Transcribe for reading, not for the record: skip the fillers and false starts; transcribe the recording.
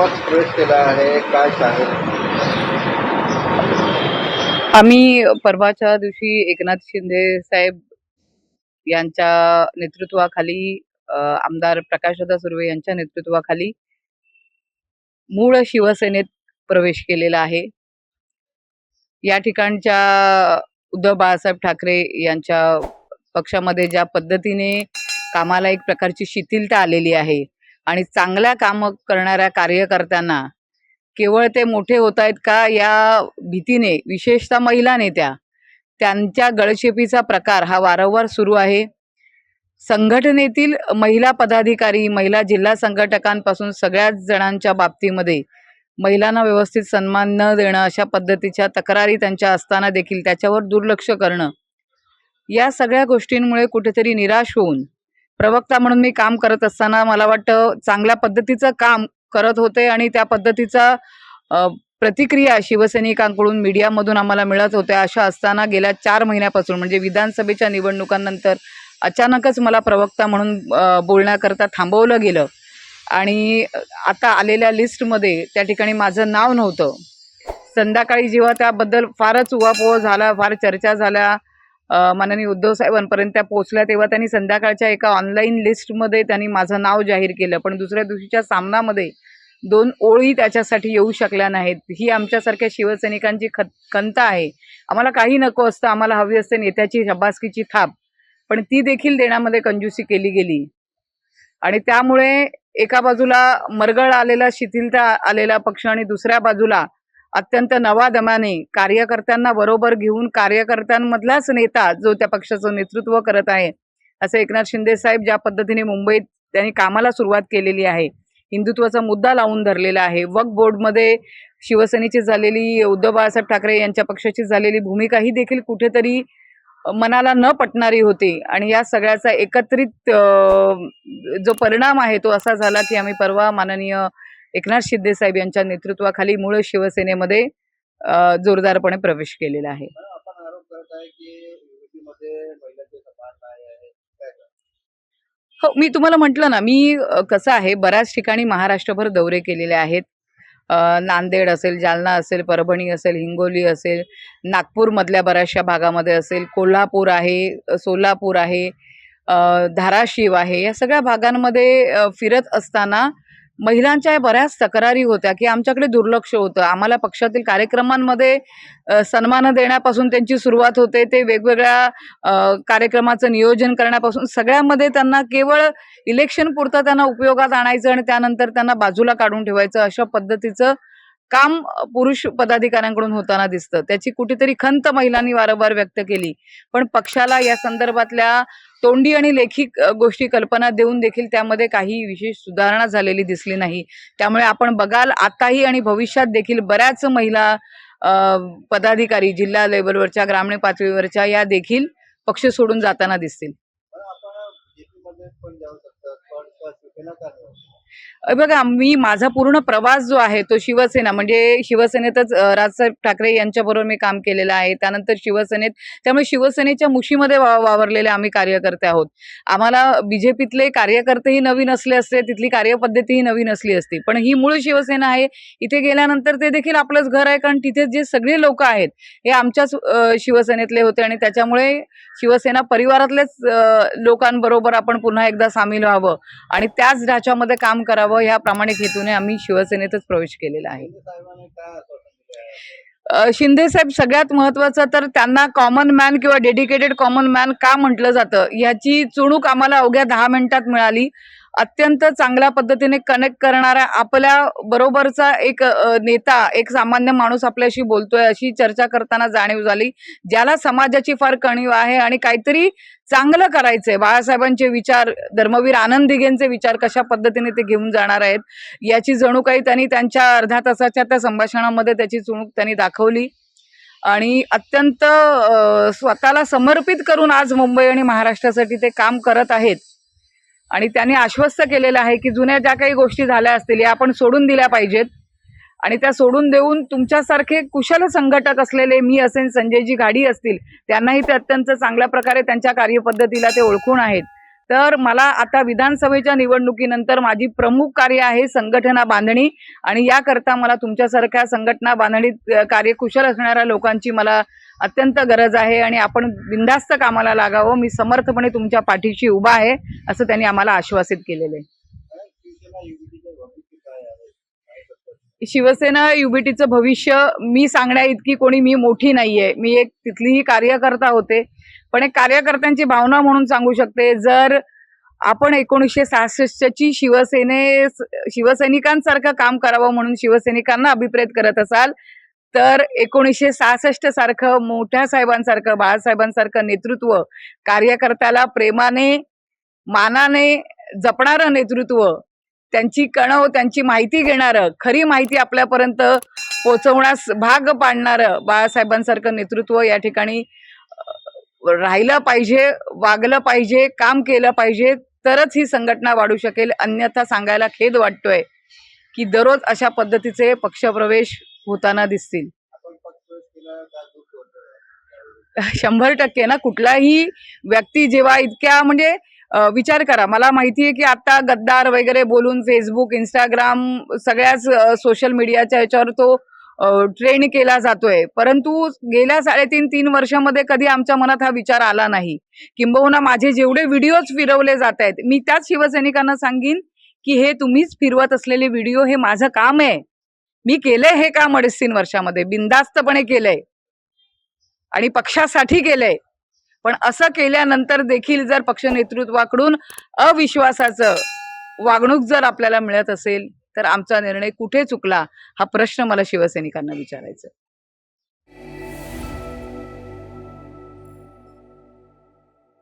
पक्ष प्रवेश केला आहे, काय सांगेल? आम्ही परवाच्या दिवशी एकनाथ शिंदे साहेब यांच्या नेतृत्वाखाली आमदार प्रकाशदादा सुर्वे यांच्या नेतृत्वाखाली मूळ शिवसेनेत प्रवेश केलेला आहे. या ठिकाणच्या उद्धव बाळासाहेब ठाकरे यांच्या पक्षामध्ये ज्या पद्धतीने कामाला एक प्रकारची शिथिलता आलेली आहे आणि चांगल्या काम करणाऱ्या कार्यकर्त्यांना केवळ ते मोठे होत आहेत का या भीतीने, विशेषतः महिला नेत्या, त्यांच्या गळचेपीचा प्रकार हा वारंवार सुरू आहे. संघटनेतील महिला पदाधिकारी, महिला जिल्हा संघटकांपासून सगळ्याच जणांच्या बाबतीमध्ये महिलांना व्यवस्थित सन्मान न देणं, अशा पद्धतीच्या तक्रारी त्यांच्या असताना देखील त्याच्यावर दुर्लक्ष करणं, या सगळ्या गोष्टींमुळे कुठेतरी निराश होऊन प्रवक्ता म्हणून मी काम करत असताना मला वाटतं चांगल्या पद्धतीचं काम करत होते आणि त्या पद्धतीचा प्रतिक्रिया शिवसैनिकांकडून मीडियामधून आम्हाला मिळत होत्या. अशा असताना गेल्या 4 महिन्यापासून म्हणजे विधानसभेच्या निवडणुकांनंतर अचानकच मला प्रवक्ता म्हणून बोलण्याकरता थांबवलं गेलं आणि आता आलेल्या लिस्टमध्ये त्या ठिकाणी माझं नाव नव्हतं. संध्याकाळी जेव्हा त्याबद्दल फारच उहापोह झाला, फार चर्चा झाल्या, माननीय उद्धव साहेबांपर्यंत त्या पोहोचल्या, तेव्हा त्यांनी संध्याकाळच्या एका ऑनलाईन लिस्टमध्ये त्यांनी माझं नाव जाहीर केलं. पण दुसऱ्या दिवशीच्या सामनामध्ये 2 ओळी त्याच्यासाठी येऊ शकल्या नाहीत. ही आमच्यासारख्या शिवसैनिकांची खंत आहे. आम्हाला काही नको असतं, आम्हाला हवी असते नेत्याची शाबासकीची थाप, पण ती देखील देण्यामध्ये कंजूसी केली गेली आणि त्यामुळे एका बाजूला मरगळ आलेला, शिथिलता आलेला पक्ष आणि दुसऱ्या बाजूला अत्यंत नवादमाने कार्यकर्त्यांना बरोबर घेऊन कार्यकर्त्यांमधलाच नेता जो त्या पक्षाचं नेतृत्व करत आहे, असं एकनाथ शिंदे साहेब ज्या पद्धतीने मुंबईत त्यांनी कामाला सुरुवात केलेली आहे, हिंदुत्वाचा मुद्दा लावून धरलेला आहे, वक्फ बोर्डमध्ये शिवसेनेची झालेली, उद्धव बाळासाहेब ठाकरे यांच्या पक्षाची झालेली भूमिका ही देखील कुठेतरी मनाला न पटणारी होती आणि या सगळ्याचा एकत्रित जो परिणाम आहे तो असा झाला की आम्ही परवा माननीय एकनाथ शिंदे साहेब यांच्या नेतृत्वाखाली मूळ शिवसेनेमध्ये जोरदारपणे प्रवेश केलेला आहे. आपण आरोप करत आहे की युतीमध्ये महिलांचे सन्मान नाही आहे, काय सांगाल? हो, मी तुम्हाला म्हटलं ना, मी कसं आहे, बऱ्याच ठिकाणी महाराष्ट्रभर दौरे केलेले आहेत. नांदेड असेल, जालना असेल, परभणी असेल, हिंगोली असेल, नागपूरमधल्या बऱ्याचशा भागामध्ये असेल, कोल्हापूर आहे, सोलापूर आहे, धाराशिव आहे, या सगळ्या भागांमध्ये फिरत असताना महिलांच्या बऱ्याच तक्रारी होत्या की आमच्याकडे दुर्लक्ष होतं. आम्हाला पक्षातील कार्यक्रमांमध्ये सन्मान देण्यापासून त्यांची सुरुवात होते, ते वेगवेगळ्या कार्यक्रमाचं नियोजन करण्यापासून सगळ्यामध्ये त्यांना केवळ इलेक्शन पुरतं त्यांना उपयोगात आणायचं आणि त्यानंतर त्यांना बाजूला काढून ठेवायचं, अशा पद्धतीचं काम पुरुष पदाधिकाऱ्यांकडून होताना दिसतं. त्याची कुठेतरी खंत महिलांनी वारंवार व्यक्त केली, पण पक्षाला या संदर्भातल्या तोंडी आणि लेखी गोष्टी कल्पना देऊन देखील त्यामध्ये काही विशेष सुधारणा झालेली दिसली नाही. त्यामुळे आपण बघाल आताही आणि भविष्यात देखील बऱ्याच महिला पदाधिकारी जिल्हा लेवलवरच्या, ग्रामीण पातळीवरच्या या देखील पक्ष सोडून जाताना दिसतील. आपण बीजेपीमध्ये पण जाऊ शकतात, पण शिवसेना का नाही? बघा, माझा पूर्ण प्रवास जो आहे तो शिवसेना, म्हणजे शिवसेनेतच राजसाहेब ठाकरे यांच्याबरोबर मी काम केलेलं आहे, त्यानंतर शिवसेनेत, त्यामुळे शिवसेनेच्या मुशीमध्ये वावरलेले आम्ही कार्यकर्ते आहोत. आम्हाला बीजेपीतले कार्यकर्तेही नवीन असले असते, तिथली कार्यपद्धतीही नवीन असली असती, पण ही मूळ शिवसेना आहे. इथे गेल्यानंतर ते देखील आपलंच घर आहे, कारण तिथे जे सगळे लोक आहेत हे आमच्याच शिवसेनेतले होते आणि त्याच्यामुळे शिवसेना परिवारातलेच लोकांबरोबर आपण पुन्हा एकदा सामील व्हावं आणि त्याच ढाच्यामध्ये काम करावं, ह्या प्रामाणिक हेतूने आम्ही शिवसेनेतच प्रवेश केलेला आहे. साहेबांनी काय आश्वासन दिले आहे? शिंदे साहेब, सगळ्यात महत्त्वाचं तर त्यांना कॉमन मॅन किंवा डेडिकेटेड कॉमन मॅन का म्हटलं जातं ह्याची चुणूक आम्हाला अवघ्या 10 मिनिटात मिळाली. अत्यंत चांगल्या पद्धतीने कनेक्ट करणारा, आपल्या बरोबरचा एक नेता, एक सामान्य माणूस आपल्याशी बोलतोय अशी चर्चा करताना जाणीव झाली, ज्याला समाजाची फार कणीव आहे आणि काहीतरी चांगलं करायचंय. बाळासाहेबांचे विचार, धर्मवीर आनंद दिघेंचे विचार कशा पद्धतीने ते घेऊन जाणार आहेत याची जणू काही त्यांनी त्यांच्या अर्ध्या तासाच्या त्या संभाषणामध्ये त्याची चुणूक त्यांनी दाखवली आणि अत्यंत स्वतःला समर्पित करून आज मुंबई आणि महाराष्ट्रासाठी ते काम करत आहेत. आणि त्यांनी आश्वस्त केलेलं आहे की जुन्या ज्या काही गोष्टी झाल्या असतील या आपण सोडून दिल्या पाहिजेत आणि त्या सोडून देऊन तुमच्यासारखे कुशल संघटक असलेले मी असेल, संजयजी घाडी असतील, त्यांनाही ते अत्यंत चांगल्या प्रकारे त्यांच्या कार्यपद्धतीला ते ओळखून आहेत. तर मला आता विधानसभेच्या निवडणुकीनंतर माझी प्रमुख कार्य आहे संघटना बांधणी, आणि याकरता मला तुमच्यासारख्या संघटना बांधणीत कार्यकुशल असणाऱ्या लोकांची मला अत्यंत गरज आहे, आणि आपण बिनधास्त कामाला लागावं. मी समर्थपणे तुमच्या पाठीशी उभा आहे असं त्यांनी आम्हाला आश्वासित केलेलं आहे. शिवसेना युतीचे भविष्य काय आहे? काय करतात? शिवसेना युबीटीचं भविष्य मी सांगण्या इतकी कोणी मी मोठी नाहीये. मी एक तिथलीही कार्यकर्ता होते, पण एक कार्यकर्त्यांची भावना म्हणून सांगू शकते. जर आपण 1966ची शिवसैनिकांसारखं काम करावं म्हणून शिवसैनिकांना अभिप्रेत करत असाल, तर 1966 सारखं मोठ्या साहेबांसारखं, बाळासाहेबांसारखं नेतृत्व, कार्यकर्त्याला प्रेमाने मानाने जपणारं नेतृत्व, त्यांची कणव, त्यांची माहिती घेणारं, खरी माहिती आपल्यापर्यंत पोहोचवण्यास भाग पाडणारं बाळासाहेबांसारखं नेतृत्व या ठिकाणी राहिलं पाहिजे, वागलं पाहिजे, काम केलं पाहिजे, तरच ही संघटना वाढू शकेल. अन्यथा सांगायला खेद वाटतोय की दररोज अशा पद्धतीचे पक्षप्रवेश होताना दिसतील. आपण पक्षप्रवेश केला का दुःख होतं? 100% ना. कुठलाही व्यक्ती जेव्हा इतक्या म्हणजे विचार करा, मला माहिती आहे की आता गद्दार वगैरे बोलून फेसबुक, इंस्टाग्राम, सगळ्याच सोशल मीडियाच्या ह्याच्यावर तो ट्रेंड केला जातोय, परंतु गेल्या 3.5 वर्षामध्ये कधी आमच्या मनात हा विचार आला नाही. किंबहुना माझे जेवढे व्हिडिओज फिरवले जात आहेत, मी त्याच शिवसैनिकांना सांगीन की हे तुम्हीच फिरवत असलेले व्हिडिओ, हे माझं काम आहे. मी केलंय हे काम 3.5 वर्षामध्ये, बिनधास्तपणे केलंय आणि पक्षासाठी केलंय. पण असं केल्यानंतर देखील जर पक्ष नेतृत्वाकडून अविश्वासाचं वागणूक जर आपल्याला मिळत असेल, तर आमचा निर्णय कुठे चुकला, हा प्रश्न मला शिवसैनिकांना विचारायचा.